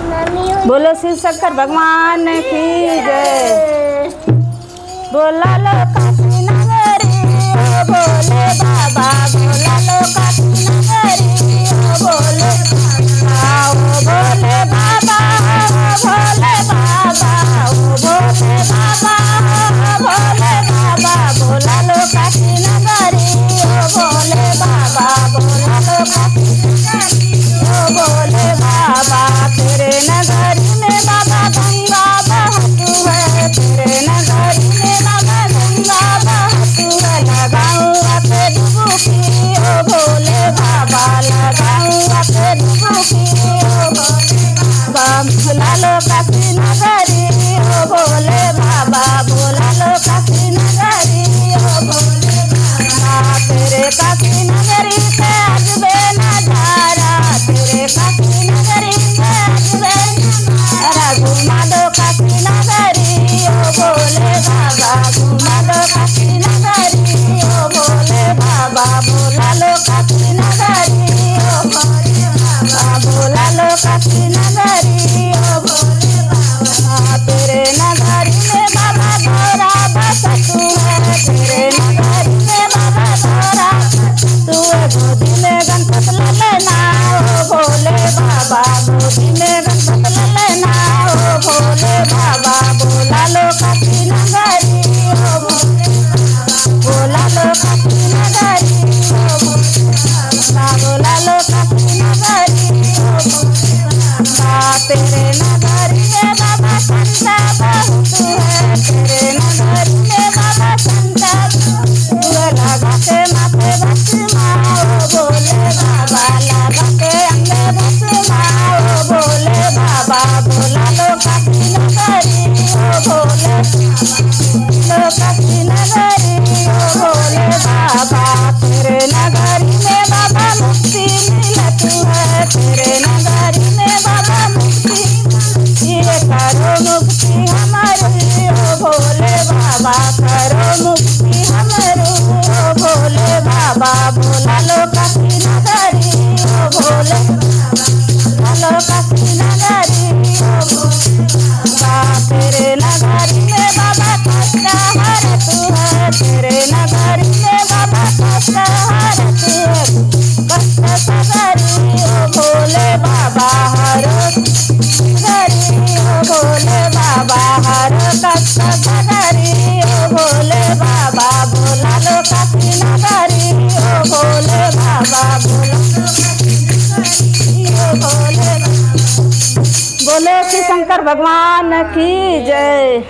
बोलो शिव शंकर भगवान की जय। बोला लो काशी नगरी ओ भोले बाबा, बोला लो काशी नगरी ओ भोले बाबा, ओ भोले बाबा, ओ भोले बाबा, ओ भोले बाबा, ओ भोले बाबा, बोला लो काशी नगरी ओ भोले बाबा, बोला लो काशी नगरी ओ भोले बाबा। तेरे नगरी में बाबा गंगा बहतू है, तेरे नगरी में बाबा गंगा बहतू है। लगाऊं अपने डुबकी ओ भोले बाबा, लगाऊं अपने डुबकी ओ भोले बाबा। भोला लो काशी नगरी ओ भोले बाबा, बोला लो काशी नगरी ओ भोले बाबा। तेरे काशी नगरी से अजबे नजारा, तेरे काशी नगरी से अजबे नजारा। घुमा दो काशी नगरी ओ भोले बाबा, घुमा दो काशी नगरी ओ भोले बाबा। बोला लो काशी नगरी ओ भोले बाबा, बोला लो काशी नगरी ओ भोले बाबा। तेरे नगरी में बाबा गौरा बसतू है, तेरे नगरी में बाबा गौरा तू है। गोदी में गणपत लेना ओ भोले बाबा, गोदी में गणपत लेना ओ भोले बाबा। बोला लो काशी नगरी ओ भोले बाबा, बोला लो काशी नगरी ओ भोले बाबा, बोला लो काशी नगरी ओ भोले बाबा। तेरे नगरी में बाबा संता बहुत है, तेरे नगरी में बाबा संता बहुत है। लगा के माथे भस्मा ओ भोले बाबा, लगा के अंगे भस्मा ओ भोले बाबा। बोला लो काशी नगरी ओ भोले बाबा, लो काशी नगरी ओ भोले बाबा। तेरे नगरी में बाबा मुक्ति मिलती है, तेरे नगरी में बाबा मुक्ति। ये करो मुक्ति हमारी ओ भोले बाबा, करो मुक्ति हमारी ओ भोले बाबा। बोला लो काशी नगरी ओ भोले बाबा, बोला लो काशी नगरी ओ भोले बाबा। तेरे नगरी में बाबा कष्ट हरतू है, तेरे नगरी में बाबा कष्ट हरतू है। कष्ट सगरी ओ भोले बाबा, हर नगरी ओ भोले बाबा, हर कष्ट सगरी ओ भोले बाबा। बोला लो काशी नगरी ओ भोले बाबा, बोला लो काशी नगरी ओ भोले बाबा। बोले श्री शंकर भगवान की जय।